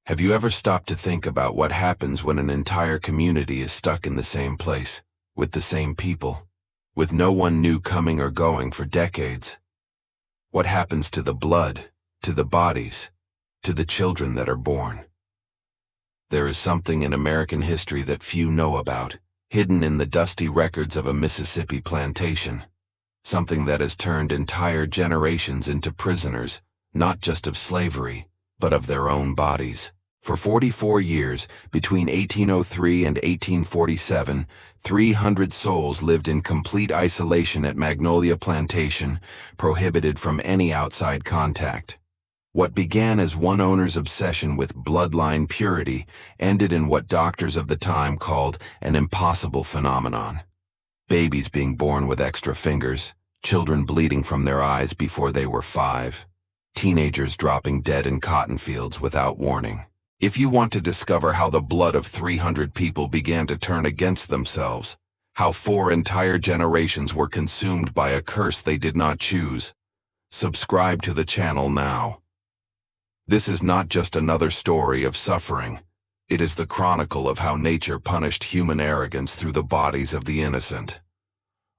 Have you ever stopped to think about what happens when an entire community is stuck in the same place, with the same people, with no one new coming or going for decades? What happens to the blood, to the bodies, to the children that are born? There is something in American history that few know about, hidden in the dusty records of a Mississippi plantation. Something that has turned entire generations into prisoners, not just of slavery, but of their own bodies. For 44 years, between 1803 and 1847, 300 souls lived in complete isolation at Magnolia Plantation, prohibited from any outside contact. What began as one owner's obsession with bloodline purity ended in what doctors of the time called an impossible phenomenon. Babies being born with extra fingers, children bleeding from their eyes before they were 5, teenagers dropping dead in cotton fields without warning. If you want to discover how the blood of 300 people began to turn against themselves, how 4 entire generations were consumed by a curse they did not choose, subscribe to the channel now. This is not just another story of suffering. It is the chronicle of how nature punished human arrogance through the bodies of the innocent.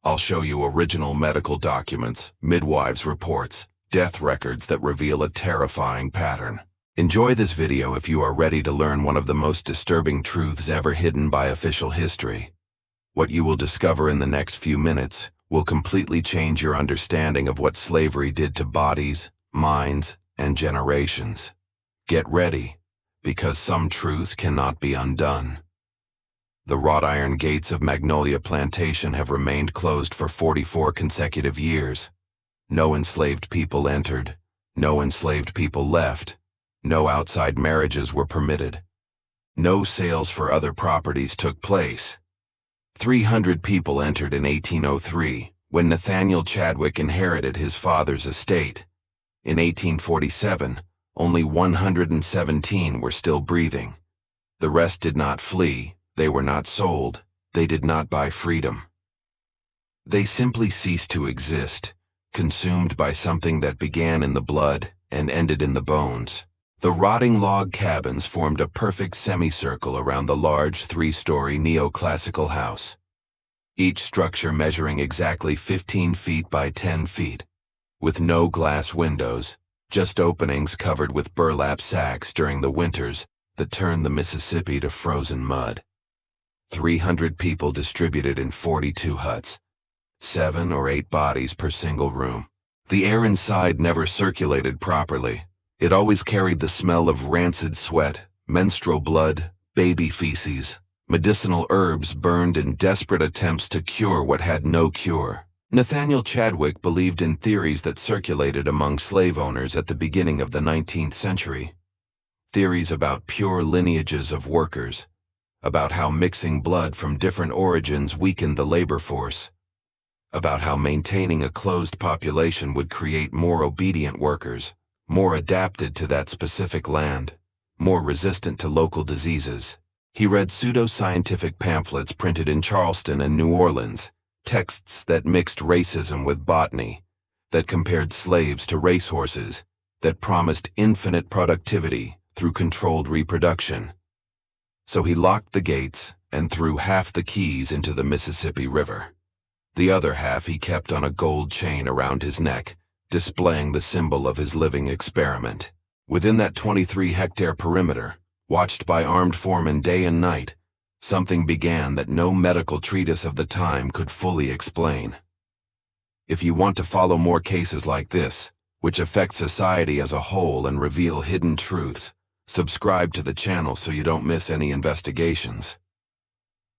I'll show you original medical documents, midwives' reports, death records that reveal a terrifying pattern. Enjoy this video if you are ready to learn one of the most disturbing truths ever hidden by official history. What you will discover in the next few minutes will completely change your understanding of what slavery did to bodies, minds, and generations. Get ready, because some truths cannot be undone. The wrought iron gates of Magnolia Plantation have remained closed for 44 consecutive years. No enslaved people entered. No enslaved people left. No outside marriages were permitted. No sales for other properties took place. 300 people entered in 1803, when Nathaniel Chadwick inherited his father's estate. In 1847, only 117 were still breathing. The rest did not flee, they were not sold, they did not buy freedom. They simply ceased to exist, consumed by something that began in the blood and ended in the bones. The rotting log cabins formed a perfect semicircle around the large 3-story neoclassical house, each structure measuring exactly 15 feet by 10 feet, with no glass windows, just openings covered with burlap sacks during the winters that turned the Mississippi to frozen mud. 300 people distributed in 42 huts, 7 or 8 bodies per single room. The air inside never circulated properly. It always carried the smell of rancid sweat, menstrual blood, baby feces, medicinal herbs burned in desperate attempts to cure what had no cure. Nathaniel Chadwick believed in theories that circulated among slave owners at the beginning of the 19th century. Theories about pure lineages of workers, about how mixing blood from different origins weakened the labor force, about how maintaining a closed population would create more obedient workers, more adapted to that specific land, more resistant to local diseases. He read pseudo-scientific pamphlets printed in Charleston and New Orleans, texts that mixed racism with botany, that compared slaves to racehorses, that promised infinite productivity through controlled reproduction. So he locked the gates and threw half the keys into the Mississippi River. The other half he kept on a gold chain around his neck, displaying the symbol of his living experiment. Within that 23-hectare perimeter, watched by armed foremen day and night, something began that no medical treatise of the time could fully explain. If you want to follow more cases like this, which affect society as a whole and reveal hidden truths, subscribe to the channel so you don't miss any investigations.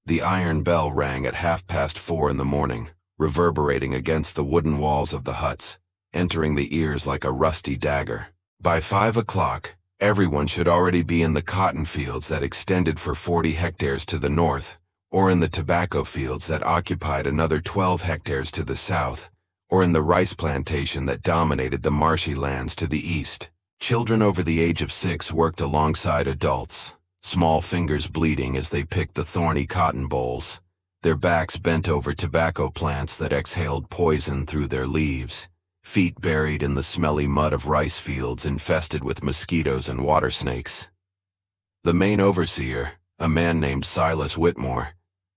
The iron bell rang at 4:30 in the morning, reverberating against the wooden walls of the huts, entering the ears like a rusty dagger. By 5 o'clock, everyone should already be in the cotton fields that extended for 40 hectares to the north, or in the tobacco fields that occupied another 12 hectares to the south, or in the rice plantation that dominated the marshy lands to the east. Children over the age of 6 worked alongside adults, small fingers bleeding as they picked the thorny cotton bolls, their backs bent over tobacco plants that exhaled poison through their leaves, feet buried in the smelly mud of rice fields infested with mosquitoes and water snakes. The main overseer, a man named Silas Whitmore,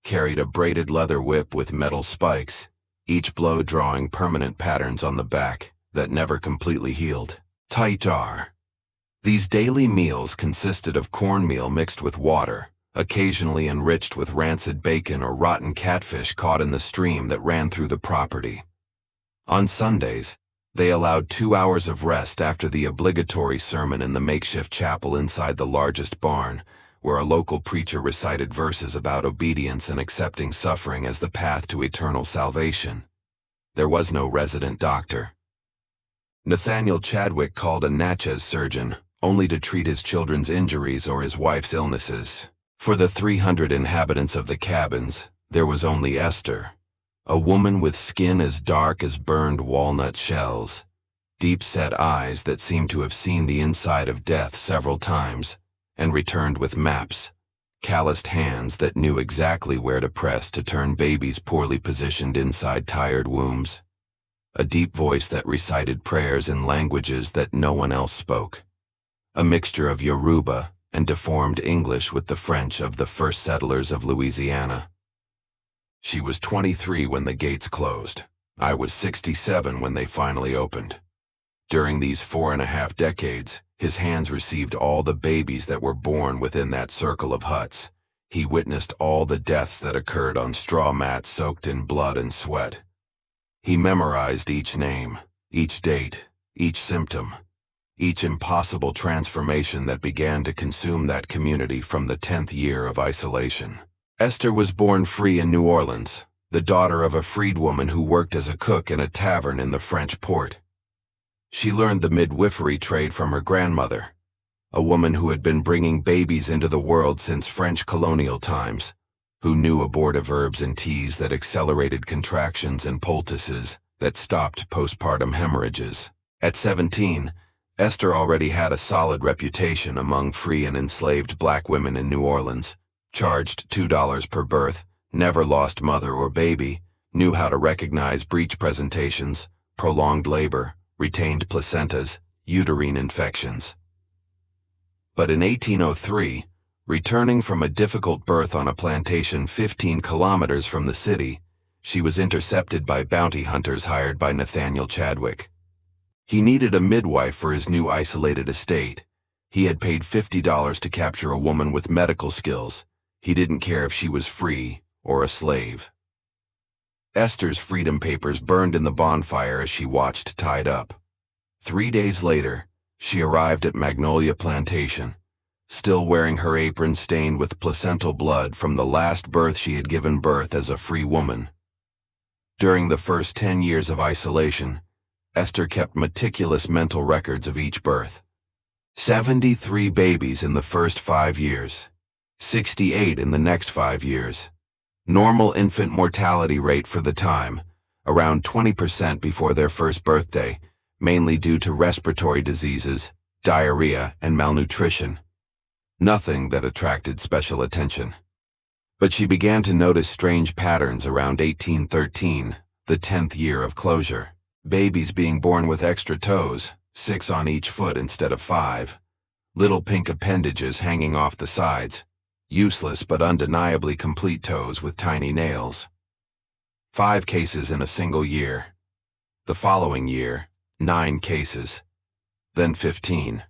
carried a braided leather whip with metal spikes, each blow drawing permanent patterns on the back that never completely healed. Taitar. These daily meals consisted of cornmeal mixed with water, occasionally enriched with rancid bacon or rotten catfish caught in the stream that ran through the property. On Sundays, they allowed 2 hours of rest after the obligatory sermon in the makeshift chapel inside the largest barn, where a local preacher recited verses about obedience and accepting suffering as the path to eternal salvation. There was no resident doctor. Nathaniel Chadwick called a Natchez surgeon, only to treat his children's injuries or his wife's illnesses. For the 300 inhabitants of the cabins, there was only Esther, a woman with skin as dark as burned walnut shells, deep-set eyes that seemed to have seen the inside of death several times, and returned with maps, calloused hands that knew exactly where to press to turn babies poorly positioned inside tired wombs, a deep voice that recited prayers in languages that no one else spoke, a mixture of Yoruba and deformed English with the French of the first settlers of Louisiana. She was 23 when the gates closed. I was 67 when they finally opened. During these 4.5 decades, his hands received all the babies that were born within that circle of huts. He witnessed all the deaths that occurred on straw mats soaked in blood and sweat. He memorized each name, each date, each symptom, each impossible transformation that began to consume that community from the 10th year of isolation. Esther was born free in New Orleans, the daughter of a freedwoman who worked as a cook in a tavern in the French port. She learned the midwifery trade from her grandmother, a woman who had been bringing babies into the world since French colonial times, who knew abortive herbs and teas that accelerated contractions and poultices that stopped postpartum hemorrhages. At 17, Esther already had a solid reputation among free and enslaved black women in New Orleans, charged $2 per birth, never lost mother or baby, knew how to recognize breech presentations, prolonged labor, retained placentas, uterine infections. But in 1803, returning from a difficult birth on a plantation 15 kilometers from the city, she was intercepted by bounty hunters hired by Nathaniel Chadwick. He needed a midwife for his new isolated estate. He had paid $50 to capture a woman with medical skills. He didn't care if she was free or a slave. Esther's freedom papers burned in the bonfire as she watched tied up. 3 days later, she arrived at Magnolia Plantation, still wearing her apron stained with placental blood from the last birth she had given birth as a free woman. During the first 10 years of isolation, Esther kept meticulous mental records of each birth. 73 babies in the first 5 years, 68 in the next 5 years. Normal infant mortality rate for the time, around 20% before their first birthday, mainly due to respiratory diseases, diarrhea, and malnutrition. Nothing that attracted special attention. But she began to notice strange patterns around 1813, the 10th year of closure. Babies being born with extra toes, 6 on each foot instead of 5. Little pink appendages hanging off the sides. Useless but undeniably complete toes with tiny nails. 5 cases in a single year. The following year, 9 cases. Then 15.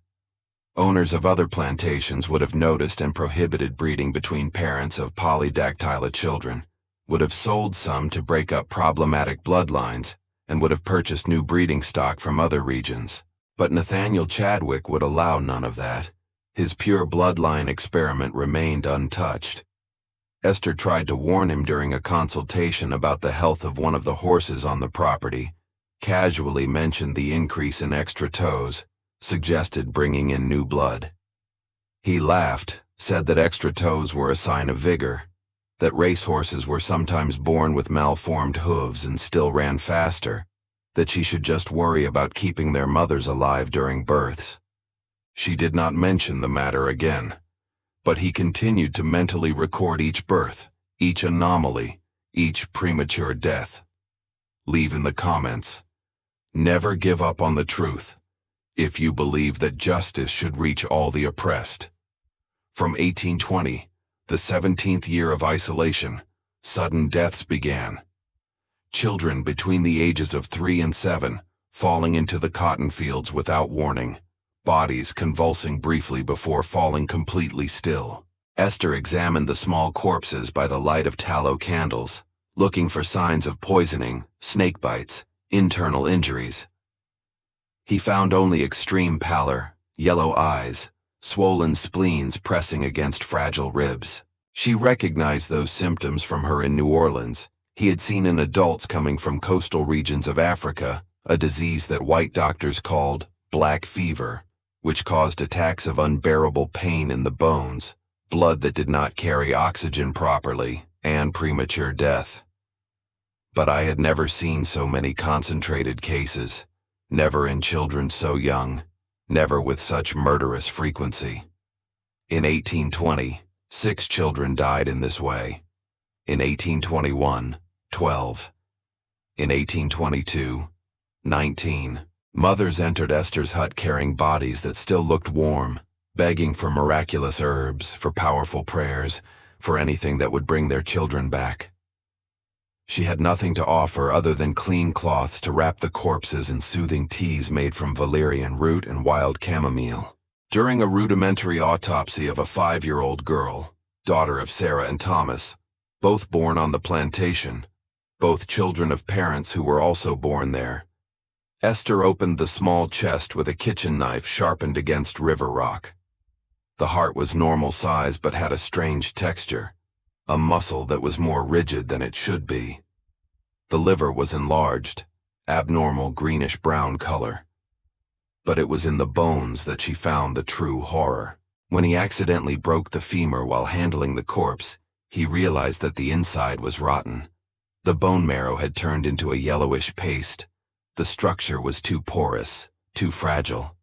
Owners of other plantations would have noticed and prohibited breeding between parents of polydactyla children, would have sold some to break up problematic bloodlines, and would have purchased new breeding stock from other regions. But Nathaniel Chadwick would allow none of that. His pure bloodline experiment remained untouched. Esther tried to warn him during a consultation about the health of one of the horses on the property, casually mentioned the increase in extra toes, suggested bringing in new blood. He laughed, said that extra toes were a sign of vigor, that racehorses were sometimes born with malformed hooves and still ran faster, that she should just worry about keeping their mothers alive during births. She did not mention the matter again, but he continued to mentally record each birth, each anomaly, each premature death. Leave in the comments. Never give up on the truth, if you believe that justice should reach all the oppressed. From 1820, the 17th year of isolation, sudden deaths began. Children between the ages of 3 and 7 falling into the cotton fields without warning, bodies convulsing briefly before falling completely still. Esther examined the small corpses by the light of tallow candles, looking for signs of poisoning, snake bites, internal injuries. He found only extreme pallor, yellow eyes, swollen spleens pressing against fragile ribs. She recognized those symptoms from her in New Orleans. He had seen in adults coming from coastal regions of Africa, a disease that white doctors called black fever, which caused attacks of unbearable pain in the bones, blood that did not carry oxygen properly, and premature death. But I had never seen so many concentrated cases, never in children so young, never with such murderous frequency. In 1820, 6 children died in this way. In 1821, 12. In 1822, 19. Mothers entered Esther's hut carrying bodies that still looked warm, begging for miraculous herbs, for powerful prayers, for anything that would bring their children back. She had nothing to offer other than clean cloths to wrap the corpses in soothing teas made from valerian root and wild chamomile. During a rudimentary autopsy of a 5-year-old girl, daughter of Sarah and Thomas, both born on the plantation, both children of parents who were also born there, Esther opened the small chest with a kitchen knife sharpened against river rock. The heart was normal size but had a strange texture, a muscle that was more rigid than it should be. The liver was enlarged, abnormal greenish-brown color. But it was in the bones that she found the true horror. When he accidentally broke the femur while handling the corpse, he realized that the inside was rotten. The bone marrow had turned into a yellowish paste. The structure was too porous, too fragile.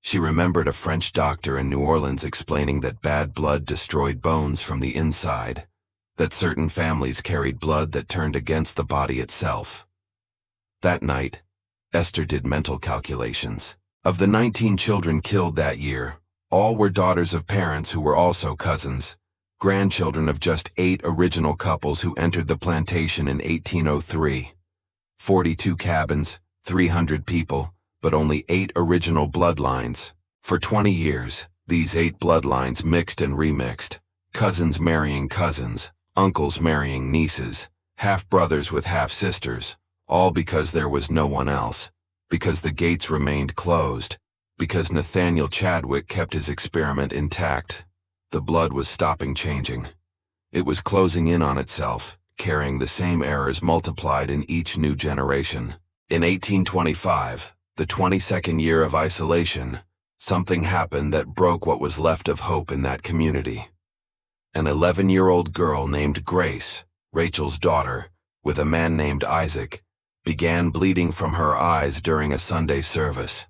She remembered a French doctor in New Orleans explaining that bad blood destroyed bones from the inside, that certain families carried blood that turned against the body itself. That night, Esther did mental calculations. Of the 19 children killed that year, all were daughters of parents who were also cousins, grandchildren of just 8 original couples who entered the plantation in 1803. 42 cabins, 300 people, but only 8 original bloodlines. For 20 years, these 8 bloodlines mixed and remixed, cousins marrying cousins, uncles marrying nieces, half-brothers with half-sisters, all because there was no one else, because the gates remained closed, because Nathaniel Chadwick kept his experiment intact. The blood was stopping changing. It was closing in on itself, carrying the same errors multiplied in each new generation. In 1825, the 22nd year of isolation, something happened that broke what was left of hope in that community. An 11-year-old girl named Grace, Rachel's daughter, with a man named Isaac, began bleeding from her eyes during a Sunday service.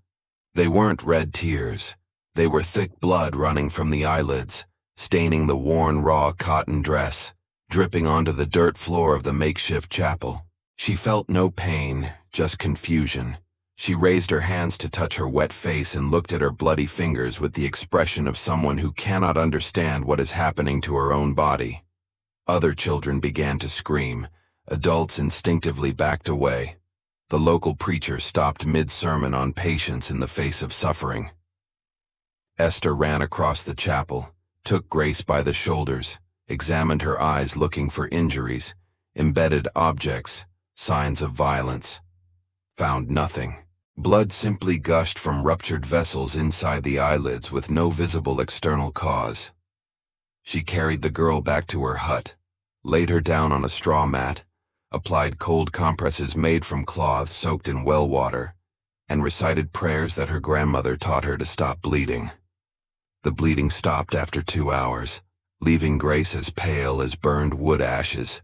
They weren't red tears. They were thick blood running from the eyelids, staining the worn raw cotton dress, dripping onto the dirt floor of the makeshift chapel. She felt no pain, just confusion. She raised her hands to touch her wet face and looked at her bloody fingers with the expression of someone who cannot understand what is happening to her own body. Other children began to scream. Adults instinctively backed away. The local preacher stopped mid-sermon on patience in the face of suffering. Esther ran across the chapel, took Grace by the shoulders, examined her eyes looking for injuries, embedded objects, signs of violence. Found nothing. Blood simply gushed from ruptured vessels inside the eyelids with no visible external cause. She carried the girl back to her hut, laid her down on a straw mat, applied cold compresses made from cloths soaked in well water, and recited prayers that her grandmother taught her to stop bleeding. The bleeding stopped after 2 hours, leaving Grace as pale as burned wood ashes,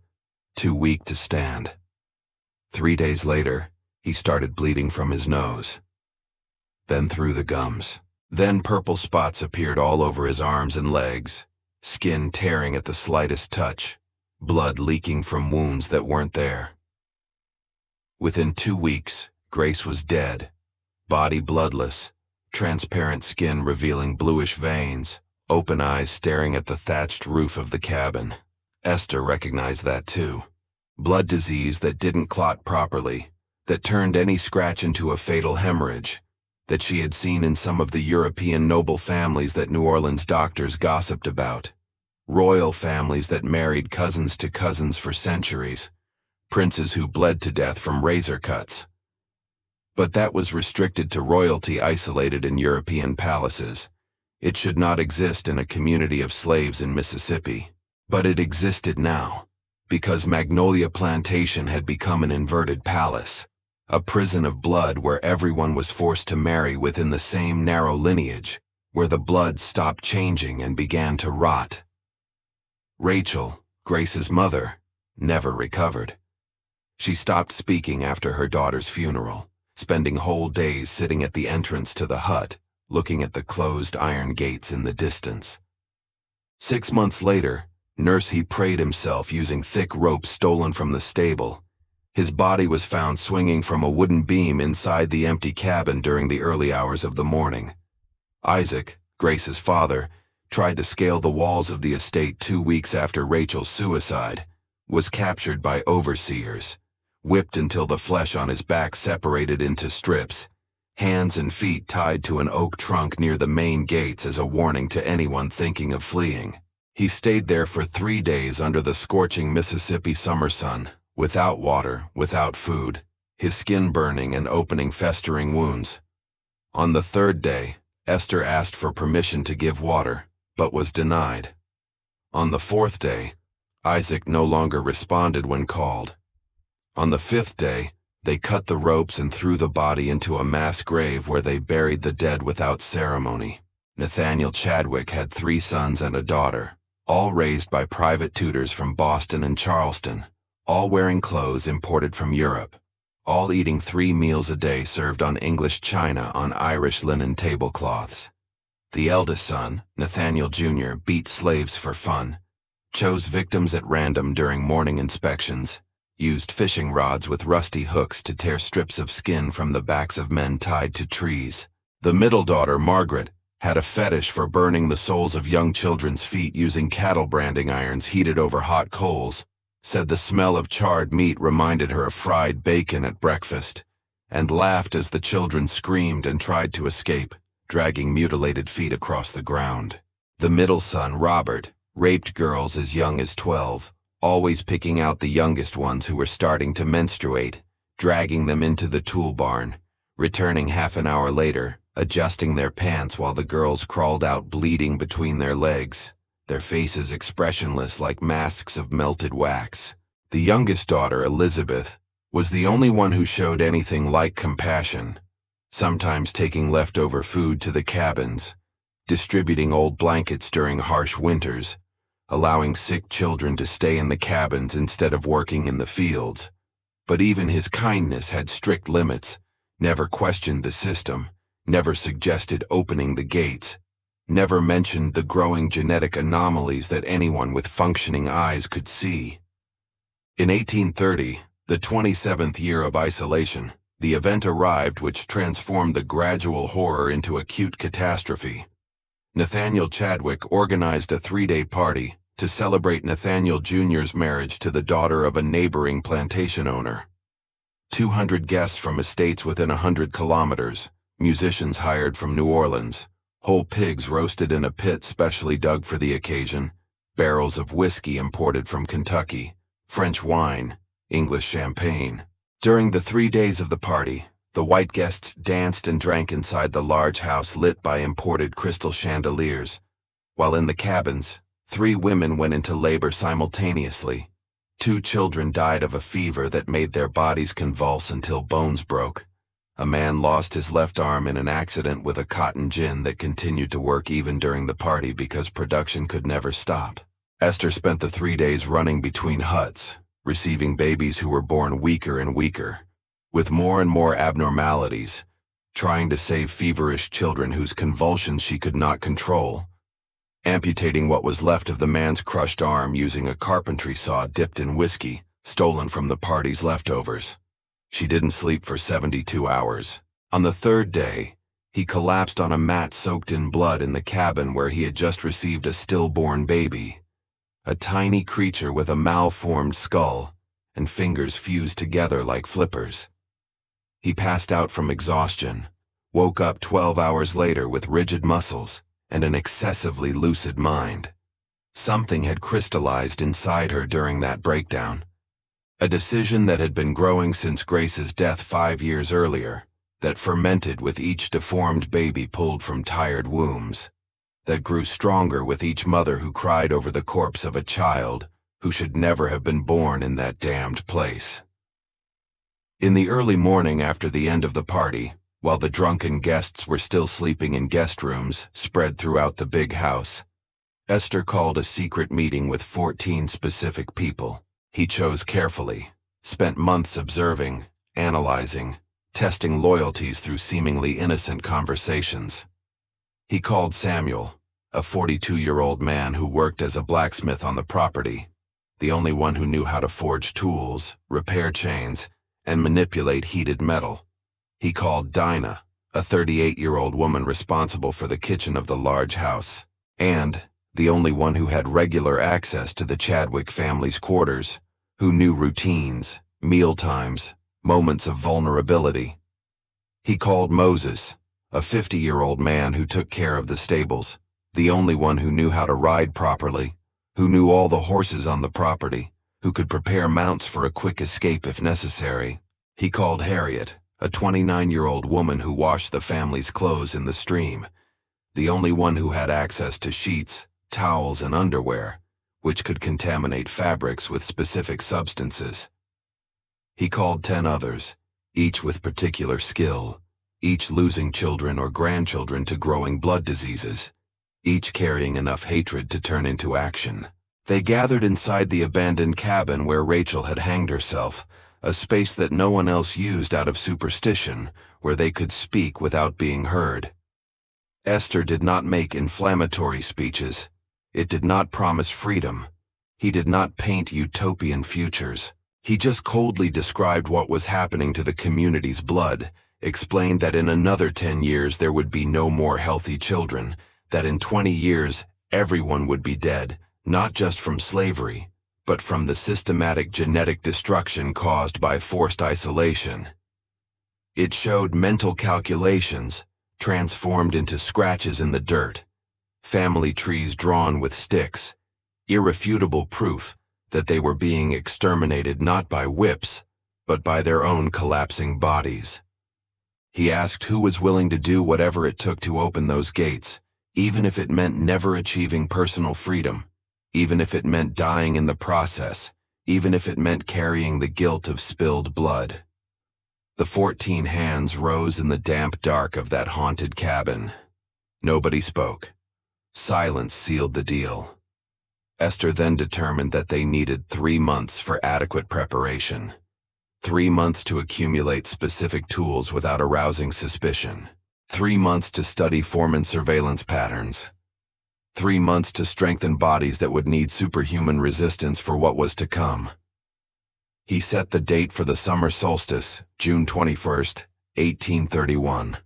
too weak to stand. 3 days later, he started bleeding from his nose, then through the gums. Then purple spots appeared all over his arms and legs, skin tearing at the slightest touch, blood leaking from wounds that weren't there. Within 2 weeks, Grace was dead, body bloodless, transparent skin revealing bluish veins, open eyes staring at the thatched roof of the cabin. Esther recognized that too. Blood disease that didn't clot properly, that turned any scratch into a fatal hemorrhage, that she had seen in some of the European noble families that New Orleans doctors gossiped about. Royal families that married cousins to cousins for centuries. Princes who bled to death from razor cuts. But that was restricted to royalty isolated in European palaces. It should not exist in a community of slaves in Mississippi. But it existed now, because Magnolia Plantation had become an inverted palace, a prison of blood where everyone was forced to marry within the same narrow lineage, where the blood stopped changing and began to rot. Rachel, Grace's mother, never recovered. She stopped speaking after her daughter's funeral, spending whole days sitting at the entrance to the hut, looking at the closed iron gates in the distance. 6 months later, Nursey prayed himself using thick ropes stolen from the stable. His body was found swinging from a wooden beam inside the empty cabin during the early hours of the morning. Isaac, Grace's father, tried to scale the walls of the estate 2 weeks after Rachel's suicide, was captured by overseers, whipped until the flesh on his back separated into strips, hands and feet tied to an oak trunk near the main gates as a warning to anyone thinking of fleeing. He stayed there for 3 days under the scorching Mississippi summer sun, without water, without food, his skin burning and opening festering wounds. On the 3rd day, Esther asked for permission to give water, but was denied. On the 4th day, Isaac no longer responded when called. On the 5th day, they cut the ropes and threw the body into a mass grave where they buried the dead without ceremony. Nathaniel Chadwick had 3 sons and a daughter, all raised by private tutors from Boston and Charleston, all wearing clothes imported from Europe, all eating 3 meals a day served on English china on Irish linen tablecloths. The eldest son, Nathaniel Jr., beat slaves for fun, chose victims at random during morning inspections, used fishing rods with rusty hooks to tear strips of skin from the backs of men tied to trees. The middle daughter, Margaret, had a fetish for burning the soles of young children's feet using cattle branding irons heated over hot coals, said the smell of charred meat reminded her of fried bacon at breakfast, and laughed as the children screamed and tried to escape, dragging mutilated feet across the ground. The middle son, Robert, raped girls as young as 12, always picking out the youngest ones who were starting to menstruate, dragging them into the tool barn, returning half an hour later, adjusting their pants while the girls crawled out bleeding between their legs, their faces expressionless like masks of melted wax. The youngest daughter, Elizabeth, was the only one who showed anything like compassion, sometimes taking leftover food to the cabins, distributing old blankets during harsh winters, allowing sick children to stay in the cabins instead of working in the fields. But even his kindness had strict limits, never questioned the system, never suggested opening the gates, never mentioned the growing genetic anomalies that anyone with functioning eyes could see. In 1830, the 27th year of isolation, the event arrived which transformed the gradual horror into acute catastrophe. Nathaniel Chadwick organized a 3-day party to celebrate Nathaniel Jr.'s marriage to the daughter of a neighboring plantation owner. 200 guests from estates within 100 kilometers, musicians hired from New Orleans, whole pigs roasted in a pit specially dug for the occasion, barrels of whiskey imported from Kentucky, French wine, English champagne. During the 3 days of the party, the white guests danced and drank inside the large house lit by imported crystal chandeliers, while in the cabins, 3 women went into labor simultaneously. 2 children died of a fever that made their bodies convulse until bones broke. A man lost his left arm in an accident with a cotton gin that continued to work even during the party because production could never stop. Esther spent the 3 days running between huts, receiving babies who were born weaker and weaker, with more and more abnormalities, trying to save feverish children whose convulsions she could not control, amputating what was left of the man's crushed arm using a carpentry saw dipped in whiskey, stolen from the party's leftovers. She didn't sleep for 72 hours. On the 3rd day, He collapsed on a mat soaked in blood in the cabin where he had just received a stillborn baby. A tiny creature with a malformed skull and fingers fused together like flippers. He passed out from exhaustion, woke up 12 hours later with rigid muscles and an excessively lucid mind. Something had crystallized inside her during that breakdown. A decision that had been growing since Grace's death 5 years earlier, that fermented with each deformed baby pulled from tired wombs, that grew stronger with each mother who cried over the corpse of a child who should never have been born in that damned place. In the early morning after the end of the party, while the drunken guests were still sleeping in guest rooms spread throughout the big house, Esther called a secret meeting with 14 specific people. He chose carefully, spent months observing, analyzing, testing loyalties through seemingly innocent conversations. He called Samuel, a 42-year-old man who worked as a blacksmith on the property, the only one who knew how to forge tools, repair chains, and manipulate heated metal. He called Dinah, a 38-year-old woman responsible for the kitchen of the large house, and the only one who had regular access to the Chadwick family's quarters, who knew routines, meal times, moments of vulnerability. He called Moses, a 50-year-old man who took care of the stables, the only one who knew how to ride properly, who knew all the horses on the property, who could prepare mounts for a quick escape if necessary. He called Harriet, a 29-year-old woman who washed the family's clothes in the stream, the only one who had access to sheets, towels, and underwear, which could contaminate fabrics with specific substances. He called 10 others, each with particular skill, each losing children or grandchildren to growing blood diseases, each carrying enough hatred to turn into action. They gathered inside the abandoned cabin where Rachel had hanged herself, a space that no one else used out of superstition, where they could speak without being heard. Esther did not make inflammatory speeches. It did not promise freedom. He did not paint utopian futures. He just coldly described what was happening to the community's blood, explained that in another 10 years there would be no more healthy children, that in 20 years everyone would be dead, not just from slavery, but from the systematic genetic destruction caused by forced isolation. It showed mental calculations, transformed into scratches in the dirt, family trees drawn with sticks, irrefutable proof that they were being exterminated not by whips, but by their own collapsing bodies. He asked who was willing to do whatever it took to open those gates, even if it meant never achieving personal freedom, even if it meant dying in the process, even if it meant carrying the guilt of spilled blood. The 14 hands rose in the damp dark of that haunted cabin. Nobody spoke. Silence sealed the deal. Esther then determined that they needed 3 months for adequate preparation. 3 months to accumulate specific tools without arousing suspicion. 3 months to study Foreman surveillance patterns. 3 months to strengthen bodies that would need superhuman resistance for what was to come. He set the date for the summer solstice, June 21st, 1831,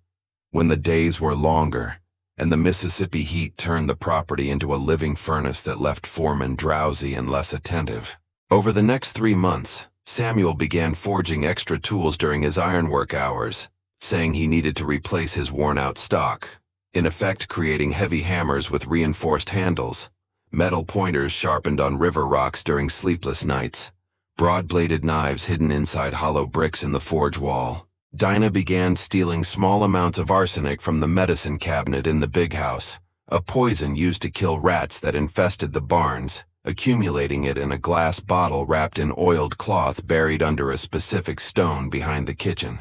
when the days were longer, and the Mississippi heat turned the property into a living furnace that left Foreman drowsy and less attentive. Over the next 3 months, Samuel began forging extra tools during his ironwork hours, saying he needed to replace his worn-out stock, in effect creating heavy hammers with reinforced handles, metal pointers sharpened on river rocks during sleepless nights, broad-bladed knives hidden inside hollow bricks in the forge wall. Dinah began stealing small amounts of arsenic from the medicine cabinet in the big house, a poison used to kill rats that infested the barns, accumulating it in a glass bottle wrapped in oiled cloth buried under a specific stone behind the kitchen.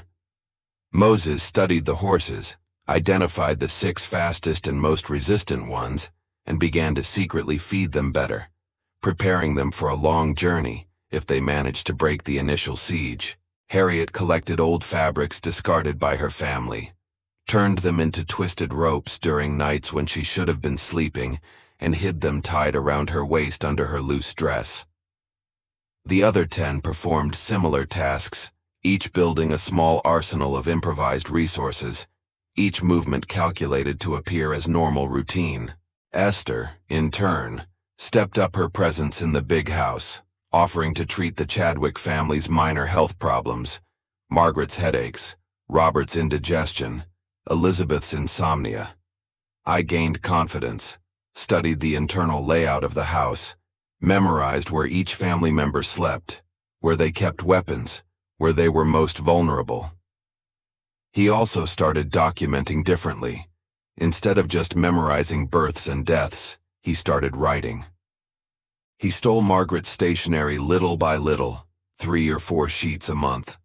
Moses studied the horses, identified the 6 fastest and most resistant ones, and began to secretly feed them better, preparing them for a long journey if they managed to break the initial siege. Harriet collected old fabrics discarded by her family, turned them into twisted ropes during nights when she should have been sleeping, and hid them tied around her waist under her loose dress. The other 10 performed similar tasks, each building a small arsenal of improvised resources, each movement calculated to appear as normal routine. Esther, in turn, stepped up her presence in the big house, offering to treat the Chadwick family's minor health problems: Margaret's headaches, Robert's indigestion, Elizabeth's insomnia. I gained confidence, studied the internal layout of the house, memorized where each family member slept, where they kept weapons, where they were most vulnerable. He also started documenting differently. Instead of just memorizing births and deaths, he started writing. He stole Margaret's stationery little by little, 3 or 4 sheets a month,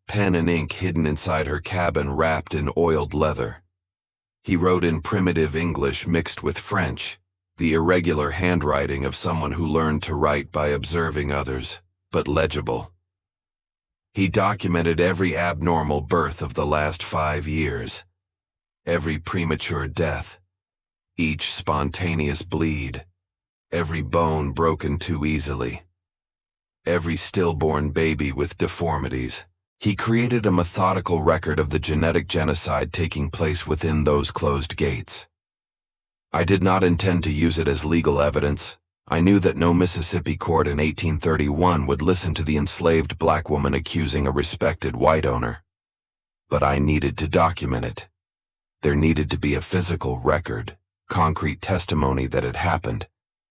pen and ink hidden inside her cabin wrapped in oiled leather. He wrote in primitive English mixed with French, the irregular handwriting of someone who learned to write by observing others, but legible. He documented every abnormal birth of the last 5 years, every premature death, each spontaneous bleed, every bone broken too easily, every stillborn baby with deformities. He created a methodical record of the genetic genocide taking place within those closed gates. I did not intend to use it as legal evidence. I knew that no Mississippi court in 1831 would listen to the enslaved black woman accusing a respected white owner. But I needed to document it. There needed to be a physical record, concrete testimony that it happened,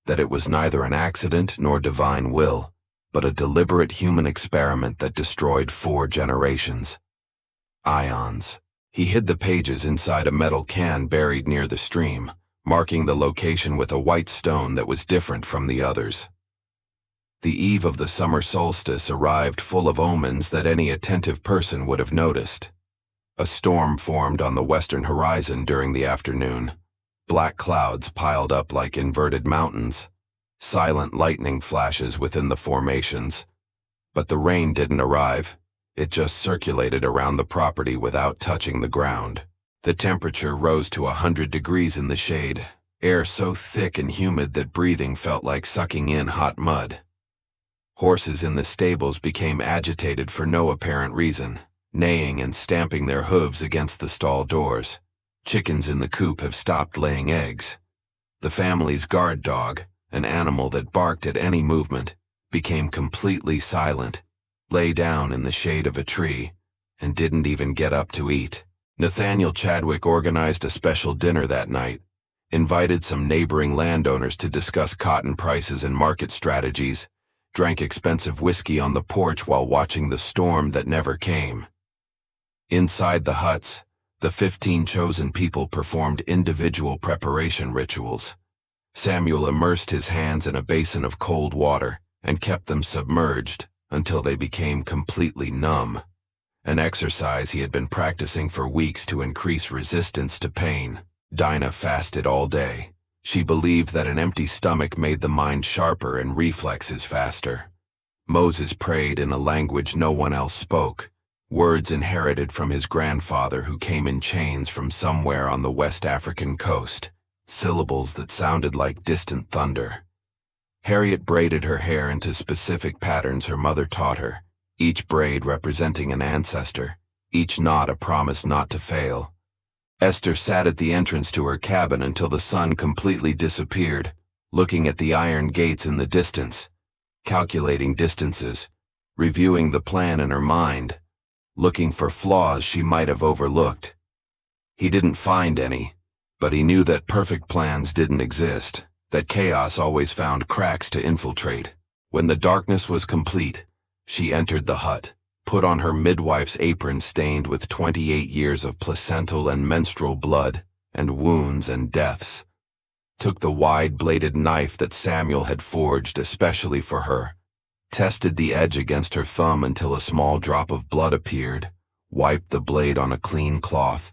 that it was neither an accident nor divine will, but a deliberate human experiment that destroyed 4 generations. Ions. He hid the pages inside a metal can buried near the stream, marking the location with a white stone that was different from the others. The eve of the summer solstice arrived full of omens that any attentive person would have noticed. A storm formed on the western horizon during the afternoon. Black clouds piled up like inverted mountains. Silent lightning flashes within the formations. But the rain didn't arrive. It just circulated around the property without touching the ground. The temperature rose to 100 degrees in the shade, air so thick and humid that breathing felt like sucking in hot mud. Horses in the stables became agitated for no apparent reason, neighing and stamping their hooves against the stall doors. Chickens in the coop have stopped laying eggs. The family's guard dog, an animal that barked at any movement, became completely silent, lay down in the shade of a tree, and didn't even get up to eat. Nathaniel Chadwick organized a special dinner that night, invited some neighboring landowners to discuss cotton prices and market strategies, drank expensive whiskey on the porch while watching the storm that never came. Inside the huts, the 15 chosen people performed individual preparation rituals. Samuel immersed his hands in a basin of cold water and kept them submerged until they became completely numb, an exercise he had been practicing for weeks to increase resistance to pain. Dinah fasted all day. She believed that an empty stomach made the mind sharper and reflexes faster. Moses prayed in a language no one else spoke, words inherited from his grandfather who came in chains from somewhere on the West African coast, syllables that sounded like distant thunder. Harriet braided her hair into specific patterns her mother taught her, each braid representing an ancestor, each knot a promise not to fail. Esther sat at the entrance to her cabin until the sun completely disappeared, looking at the iron gates in the distance, calculating distances, reviewing the plan in her mind, looking for flaws she might have overlooked. He didn't find any, but he knew that perfect plans didn't exist, that chaos always found cracks to infiltrate. When the darkness was complete, she entered the hut, put on her midwife's apron stained with 28 years of placental and menstrual blood, and wounds and deaths, took the wide-bladed knife that Samuel had forged especially for her, tested the edge against her thumb until a small drop of blood appeared, wiped the blade on a clean cloth,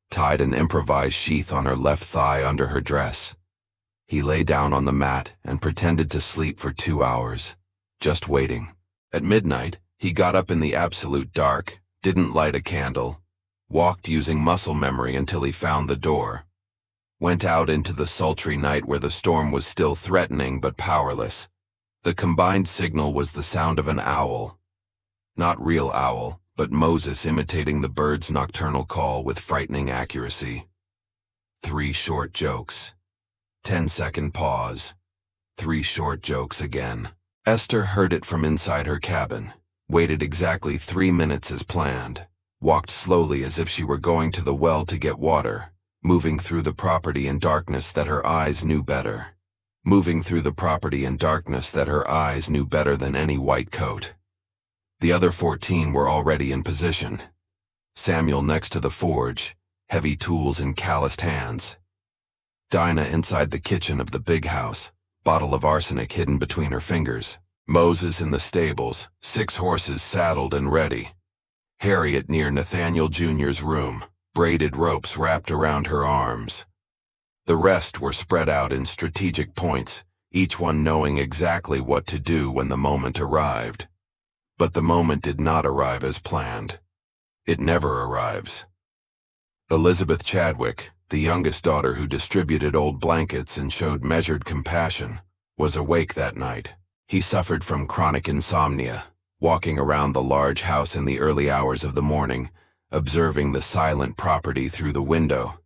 tied an improvised sheath on her left thigh under her dress. He lay down on the mat and pretended to sleep for 2 hours, just waiting. At midnight, he got up in the absolute dark, didn't light a candle, walked using muscle memory until he found the door, went out into the sultry night where the storm was still threatening but powerless. The combined signal was the sound of an owl. Not real owl, but Moses imitating the bird's nocturnal call with frightening accuracy. 3 short jokes. 10-second pause. 3 short jokes again. Esther heard it from inside her cabin, waited exactly 3 minutes as planned, walked slowly as if she were going to the well to get water, moving through the property in darkness that her eyes knew better. Moving through the property in darkness that her eyes knew better than any white coat. The other 14 were already in position. Samuel next to the forge, heavy tools in calloused hands. Dinah inside the kitchen of the big house, bottle of arsenic hidden between her fingers. Moses in the stables, 6 horses saddled and ready. Harriet near Nathaniel Jr.'s room, braided ropes wrapped around her arms. The rest were spread out in strategic points, each one knowing exactly what to do when the moment arrived. But the moment did not arrive as planned. It never arrives. Elizabeth Chadwick, the youngest daughter who distributed old blankets and showed measured compassion, was awake that night. He suffered from chronic insomnia, walking around the large house in the early hours of the morning, observing the silent property through the window.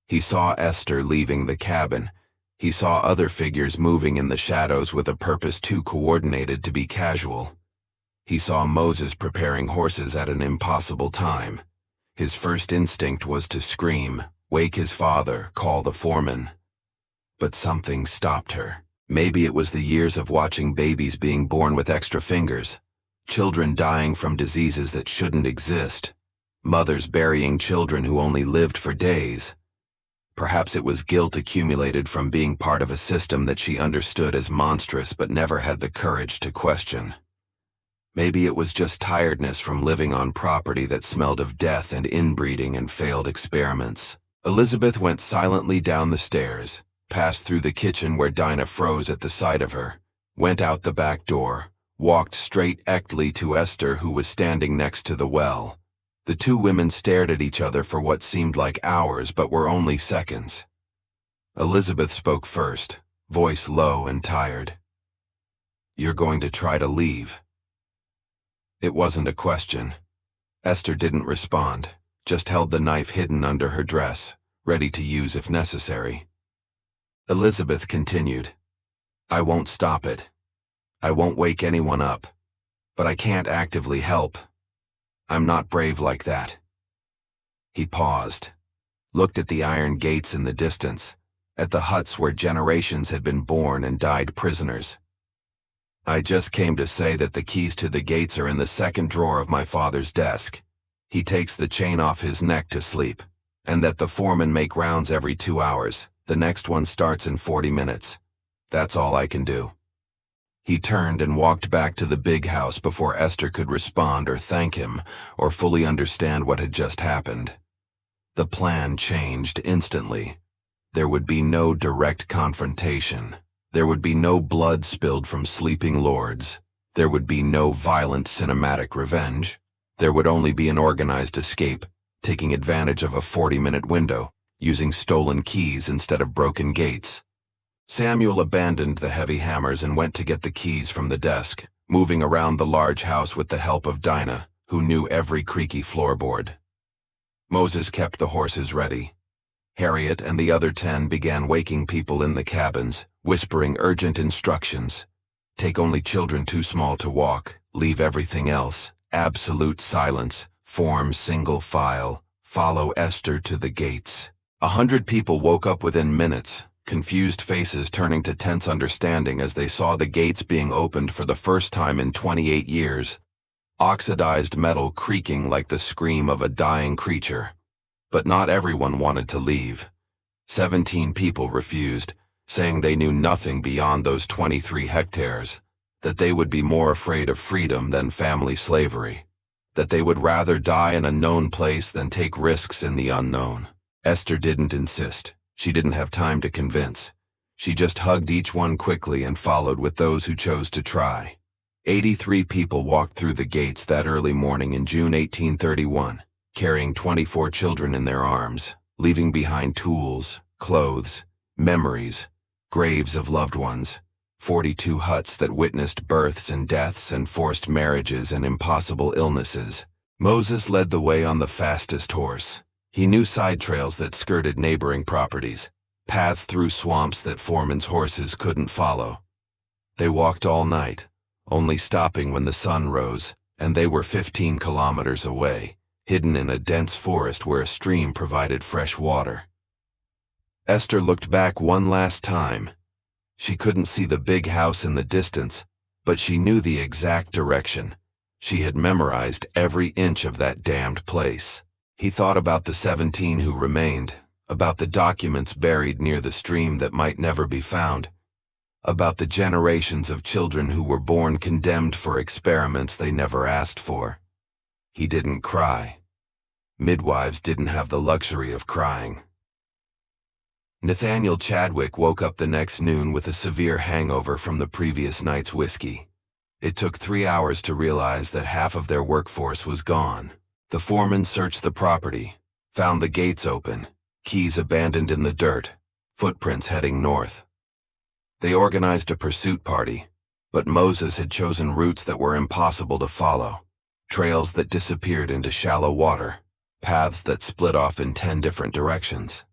He saw Esther leaving the cabin. He saw other figures moving in the shadows with a purpose too coordinated to be casual. He saw Moses preparing horses at an impossible time. His first instinct was to scream, wake his father, call the foreman. But something stopped her. Maybe it was the years of watching babies being born with extra fingers, children dying from diseases that shouldn't exist, mothers burying children who only lived for days. Perhaps it was guilt accumulated from being part of a system that she understood as monstrous but never had the courage to question. Maybe it was just tiredness from living on property that smelled of death and inbreeding and failed experiments. Elizabeth went silently down the stairs, passed through the kitchen where Dinah froze at the sight of her, went out the back door, walked straight-ectly to Esther who was standing next to the well. The 2 women stared at each other for what seemed like hours but were only seconds. Elizabeth spoke first, voice low and tired. "You're going to try to leave." It wasn't a question. Esther didn't respond, just held the knife hidden under her dress, ready to use if necessary. Elizabeth continued, "I won't stop it. I won't wake anyone up. But I can't actively help. I'm not brave like that." He paused, looked at the iron gates in the distance, at the huts where generations had been born and died prisoners. "I just came to say that the keys to the gates are in the second drawer of my father's desk. He takes the chain off his neck to sleep, and that the foremen make rounds every 2 hours. The next one starts in 40 minutes. That's all I can do." He turned and walked back to the big house before Esther could respond or thank him or fully understand what had just happened. The plan changed instantly. There would be no direct confrontation. There would be no blood spilled from sleeping lords. There would be no violent cinematic revenge. There would only be an organized escape, taking advantage of a 40-minute window, using stolen keys instead of broken gates. Samuel abandoned the heavy hammers and went to get the keys from the desk, moving around the large house with the help of Dinah, who knew every creaky floorboard. Moses kept the horses ready. Harriet and the other 10 began waking people in the cabins, whispering urgent instructions. Take only children too small to walk, leave everything else, absolute silence, form single file, follow Esther to the gates. 100 people woke up within minutes, confused faces turning to tense understanding as they saw the gates being opened for the first time in 28 years. Oxidized metal creaking like the scream of a dying creature. But not everyone wanted to leave. 17 people refused, saying they knew nothing beyond those 23 hectares, that they would be more afraid of freedom than family slavery, that they would rather die in a known place than take risks in the unknown. Esther didn't insist. She didn't have time to convince. She just hugged each one quickly and followed with those who chose to try. 83 people walked through the gates that early morning in June 1831, carrying 24 children in their arms, leaving behind tools, clothes, memories, graves of loved ones, 42 huts that witnessed births and deaths and forced marriages and impossible illnesses, Moses led the way on the fastest horse. He knew side trails that skirted neighboring properties, paths through swamps that Foreman's horses couldn't follow. They walked all night, only stopping when the sun rose, and they were 15 kilometers away, hidden in a dense forest where a stream provided fresh water. Esther looked back one last time. She couldn't see the big house in the distance, but she knew the exact direction. She had memorized every inch of that damned place. He thought about the 17 who remained, about the documents buried near the stream that might never be found, about the generations of children who were born condemned for experiments they never asked for. He didn't cry. Midwives didn't have the luxury of crying. Nathaniel Chadwick woke up the next noon with a severe hangover from the previous night's whiskey. It took 3 hours to realize that half of their workforce was gone. The foreman searched the property, found the gates open, keys abandoned in the dirt, footprints heading north. They organized a pursuit party, but Moses had chosen routes that were impossible to follow, trails that disappeared into shallow water, paths that split off in 10 different directions.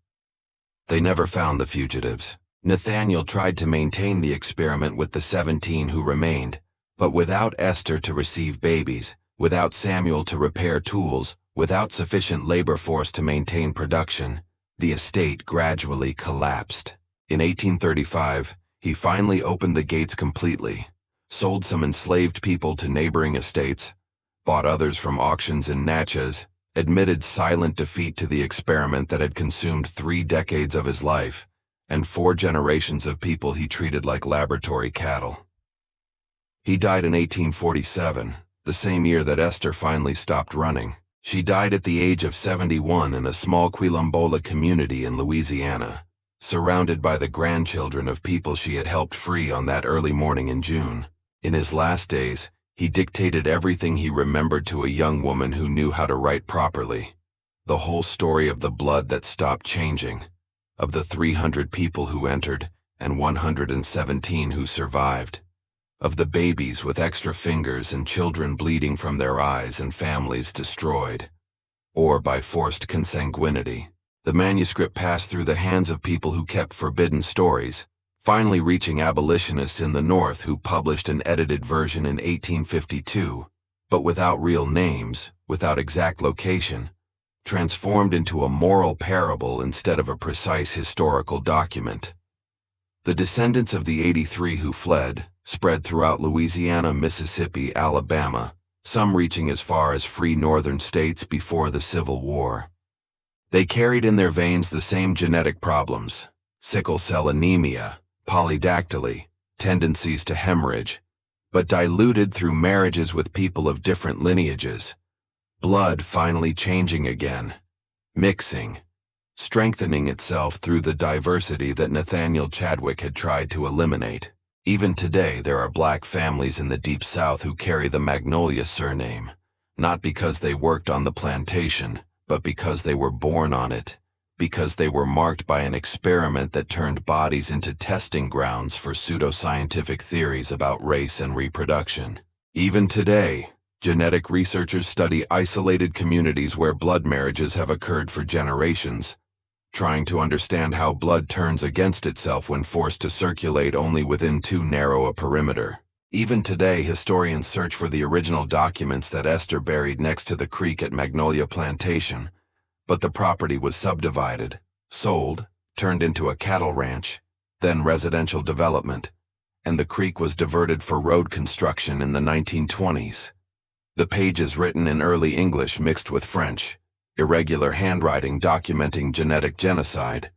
They never found the fugitives. Nathaniel tried to maintain the experiment with the 17 who remained, but without Esther to receive babies, without Samuel to repair tools, without sufficient labor force to maintain production, the estate gradually collapsed. In 1835, he finally opened the gates completely, sold some enslaved people to neighboring estates, bought others from auctions in Natchez, admitted silent defeat to the experiment that had consumed 3 decades of his life, and 4 generations of people he treated like laboratory cattle. He died in 1847, the same year that Esther finally stopped running. She died at the age of 71 in a small Quilombola community in Louisiana, surrounded by the grandchildren of people she had helped free on that early morning in June. In his last days, he dictated everything he remembered to a young woman who knew how to write properly. The whole story of the blood that stopped changing, of the 300 people who entered and 117 who survived, of the babies with extra fingers and children bleeding from their eyes and families destroyed, or by forced consanguinity. The manuscript passed through the hands of people who kept forbidden stories, finally reaching abolitionists in the North who published an edited version in 1852, but without real names, without exact location, transformed into a moral parable instead of a precise historical document. The descendants of the 83 who fled spread throughout Louisiana, Mississippi, Alabama, some reaching as far as free northern states before the Civil War. They carried in their veins the same genetic problems: sickle cell anemia, polydactyly, tendencies to hemorrhage, but diluted through marriages with people of different lineages. Blood finally changing again, mixing, strengthening itself through the diversity that Nathaniel Chadwick had tried to eliminate. Even today, there are black families in the Deep South who carry the Magnolia surname, not because they worked on the plantation, but because they were born on it, because they were marked by an experiment that turned bodies into testing grounds for pseudoscientific theories about race and reproduction. Even today, genetic researchers study isolated communities where blood marriages have occurred for generations, trying to understand how blood turns against itself when forced to circulate only within too narrow a perimeter. Even today, historians search for the original documents that Esther buried next to the creek at Magnolia Plantation, but the property was subdivided, sold, turned into a cattle ranch, then residential development, and the creek was diverted for road construction in the 1920s. The pages written in early English mixed with French, irregular handwriting documenting genetic genocide,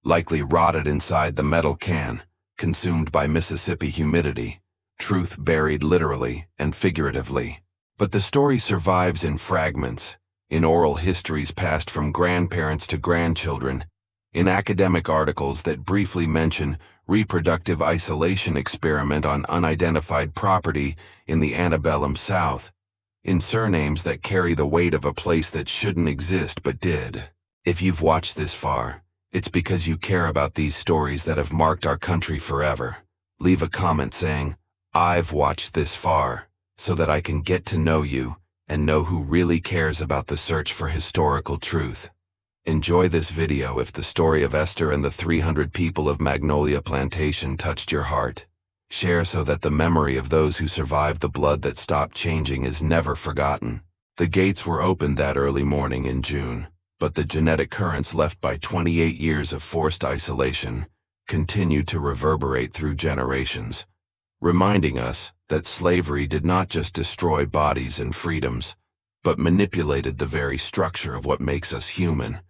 likely rotted inside the metal can, consumed by Mississippi humidity, truth buried literally and figuratively. But the story survives in fragments, in oral histories passed from grandparents to grandchildren, in academic articles that briefly mention reproductive isolation experiment on unidentified property in the antebellum South, in surnames that carry the weight of a place that shouldn't exist but did. If you've watched this far, it's because you care about these stories that have marked our country forever. Leave a comment saying, "I've watched this far," so that I can get to know you and know who really cares about the search for historical truth. Enjoy this video if the story of Esther and the 300 people of Magnolia Plantation touched your heart. Share so that the memory of those who survived the blood that stopped changing is never forgotten. The gates were opened that early morning in June, but the genetic currents left by 28 years of forced isolation continued to reverberate through generations, reminding us that slavery did not just destroy bodies and freedoms, but manipulated the very structure of what makes us human.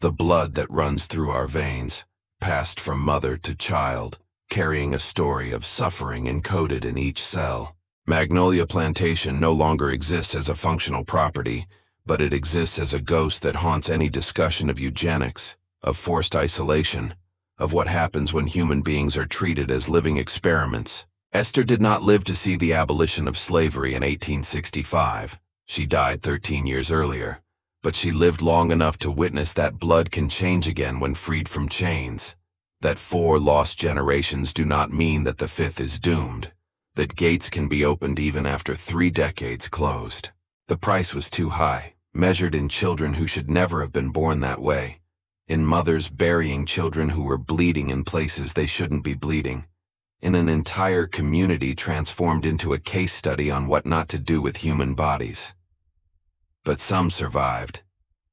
The blood that runs through our veins, passed from mother to child, carrying a story of suffering encoded in each cell. Magnolia Plantation no longer exists as a functional property, but it exists as a ghost that haunts any discussion of eugenics, of forced isolation, of what happens when human beings are treated as living experiments. Esther did not live to see the abolition of slavery in 1865. She died 13 years earlier, but she lived long enough to witness that blood can change again when freed from chains, that 4 lost generations do not mean that the 5th is doomed, that gates can be opened even after 3 decades closed. The price was too high, measured in children who should never have been born that way, in mothers burying children who were bleeding in places they shouldn't be bleeding, in an entire community transformed into a case study on what not to do with human bodies. But some survived.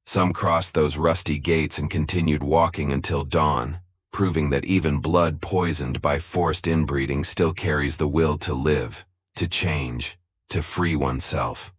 Some crossed those rusty gates and continued walking until dawn, proving that even blood poisoned by forced inbreeding still carries the will to live, to change, to free oneself.